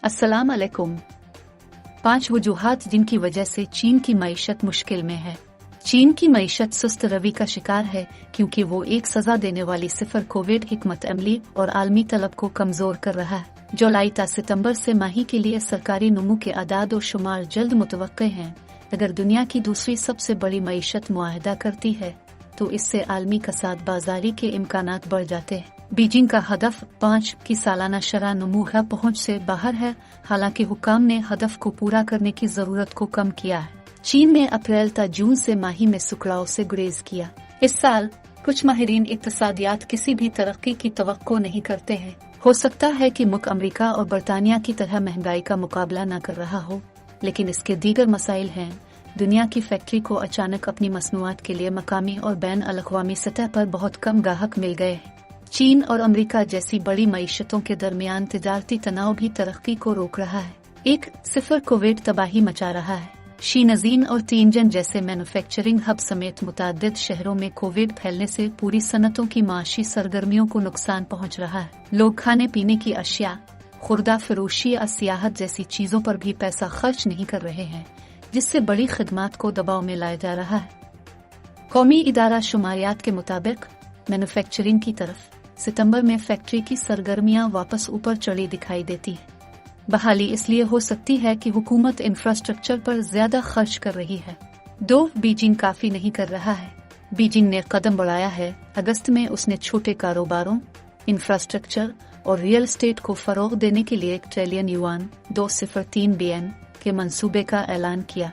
अस्सलाम अलैकुम। 5 वजूहात जिनकी वजह से चीन की मईशत मुश्किल में है। चीन की मईशत सुस्त रवि का शिकार है क्योंकि वो एक सजा देने वाली सिफर कोविड हिकमत अमली और आलमी तलब को कमजोर कर रहा है। जुलाई ता सितंबर से माही के लिए सरकारी नमू के आदाद और शुमार जल्द मुतवक्के हैं। अगर दुनिया की दूसरी सबसे बड़ी मईशत मुआहदा करती है तो इससे आलमी कसाद बाजारी के इम्कानात बढ़ जाते हैं। बीजिंग का हदफ 5 की सालाना शरह नमू पहुंच से बाहर है, हालांकि हुक्काम ने हदफ को पूरा करने की जरूरत को कम किया है। चीन ने अप्रैल ता जून से माही में सुकड़ाव से गुरेज किया। इस साल कुछ माहिरीन इक्तसादियात किसी भी तरक्की की तवक्को नहीं करते हैं। हो सकता है कि मुल्क अमरीका और बरतानिया की तरह महंगाई का मुकाबला न कर रहा हो, लेकिन इसके दीगर मसाइल हैं। दुनिया की फैक्ट्री को अचानक अपनी मसनूआत के लिए मकामी और बैन अल-अक़वामी सतह पर बहुत कम ग्राहक मिल गए हैं। चीन और अमेरिका जैसी बड़ी मईशतों के दरमियान तिजारती तनाव भी तरक्की को रोक रहा है। एक सिफर कोविड तबाही मचा रहा है। शीनजीन और तिनजन जैसे मैन्युफैक्चरिंग हब समेत मुताद्दिद शहरों में कोविड फैलने से पूरी सनतों की माशी सरगर्मियों को नुकसान पहुंच रहा है। लोग खाने पीने की अशिया, खुर्दा फरोशी या सियाहत जैसी चीजों पर भी पैसा खर्च नहीं कर रहे हैं, जिससे बड़ी खदमात को दबाव में लाया जा रहा है। कौमी इदारा शुमारियात के मुताबिक मैन्युफैक्चरिंग की तरफ सितंबर में फैक्ट्री की सरगर्मियां वापस ऊपर चढ़ी दिखाई देती है। बहाली इसलिए हो सकती है कि हुकूमत इंफ्रास्ट्रक्चर पर ज्यादा खर्च कर रही है। 2. बीजिंग काफी नहीं कर रहा है। बीजिंग ने कदम बढ़ाया है। अगस्त में उसने छोटे कारोबारों, इंफ्रास्ट्रक्चर और रियल एस्टेट को फरोग देने के लिए 1 ट्रिलियन युआन 203 बिलियन के मंसूबे का ऐलान किया,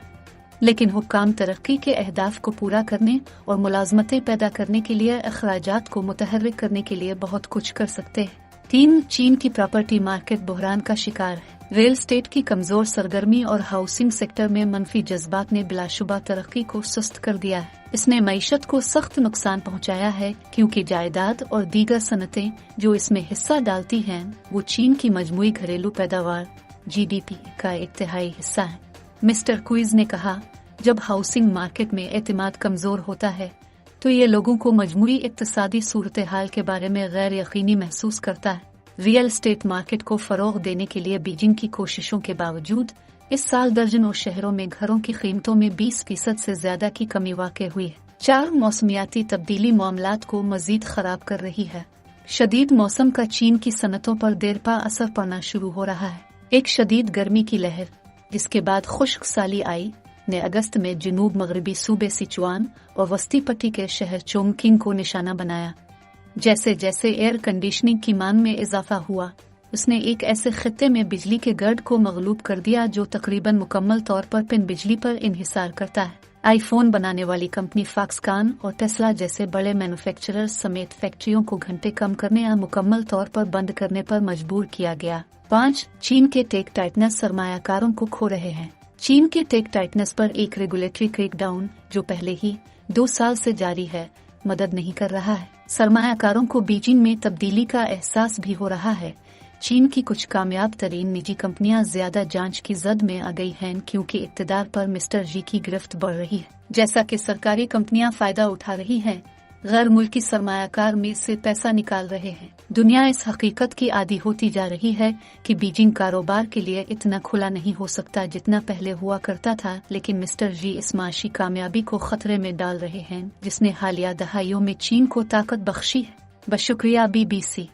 लेकिन हुक्काम तरक्की के अहदाफ को पूरा करने और मुलाजमतें पैदा करने के लिए अखराजात को मुतहर्रिक करने के लिए बहुत कुछ कर सकते हैं। 3. चीन की प्रॉपर्टी मार्केट बहरान का शिकार है। रियल एस्टेट की कमजोर सरगर्मी और हाउसिंग सेक्टर में मनफी जज्बात ने बिलाशुबा तरक्की को सुस्त कर दिया है। इसने मईशत को सख्त नुकसान पहुंचाया है क्योंकि जायदाद और दीगर सनतें जो इसमें हिस्सा डालती हैं वो चीन की मजमूई घरेलू पैदावार GDP का 1/3 हिस्सा है। मिस्टर क्विज ने कहा, जब हाउसिंग मार्केट में एतमाद कमजोर होता है तो ये लोगों को मजमूई इक्तसादी सूरत हाल के बारे में गैर यकीनी महसूस करता है। रियल एस्टेट मार्केट को फरोग देने के लिए बीजिंग की कोशिशों के बावजूद इस साल दर्जनों शहरों में घरों की कीमतों में 20% से ज्यादा की कमी वाक़ हुई है। 4. मौसमियाती तब्दीली मामलात को मजीद खराब कर रही है। शदीद मौसम का चीन की सनतों पर देरपा असर पड़ना शुरू हो रहा है। एक शदीद गर्मी की लहर जिसके बाद खुश्क साली आई ने अगस्त में जनूब मगरबी सूबे सिचुआन और वस्ती पट्टी के शहर चोंगकिंग को निशाना बनाया। जैसे जैसे एयर कंडीशनिंग की मांग में इजाफा हुआ, उसने एक ऐसे खित्ते में बिजली के गर्द को मगलूब कर दिया जो तकरीबन मुकम्मल तौर पर पिन बिजली पर इन्हिसार करता है। आईफोन बनाने वाली कंपनी फॉक्सकॉन और टेस्ला जैसे बड़े मैन्युफैक्चरर्स समेत फैक्ट्रियों को घंटे कम करने या मुकम्मल तौर पर बंद करने पर मजबूर किया गया। 5. चीन के टेक टाइटनस सरमायाकारों को खो रहे हैं। चीन के टेक टाइटनस पर एक रेगुलेटरी क्रैकडाउन जो पहले ही 2 साल से जारी है मदद नहीं कर रहा है। सरमायाकारों को बीजिंग में तब्दीली का एहसास भी हो रहा है। चीन की कुछ कामयाब तरीन निजी कंपनियां ज्यादा जांच की जद में आ गई हैं क्योंकि इक़्तिदार पर मिस्टर जी की गिरफ्त बढ़ रही है। जैसा कि सरकारी कंपनियां फायदा उठा रही हैं, गैर मुल्की सरमायाकार में से पैसा निकाल रहे हैं। दुनिया इस हकीकत की आदी होती जा रही है कि बीजिंग कारोबार के लिए इतना खुला नहीं हो सकता जितना पहले हुआ करता था, लेकिन मिस्टर जी इस माशी कामयाबी को खतरे में डाल रहे हैं जिसने हालिया दहाइयों में चीन को ताकत बख्शी है। बशुक्रिया BBC।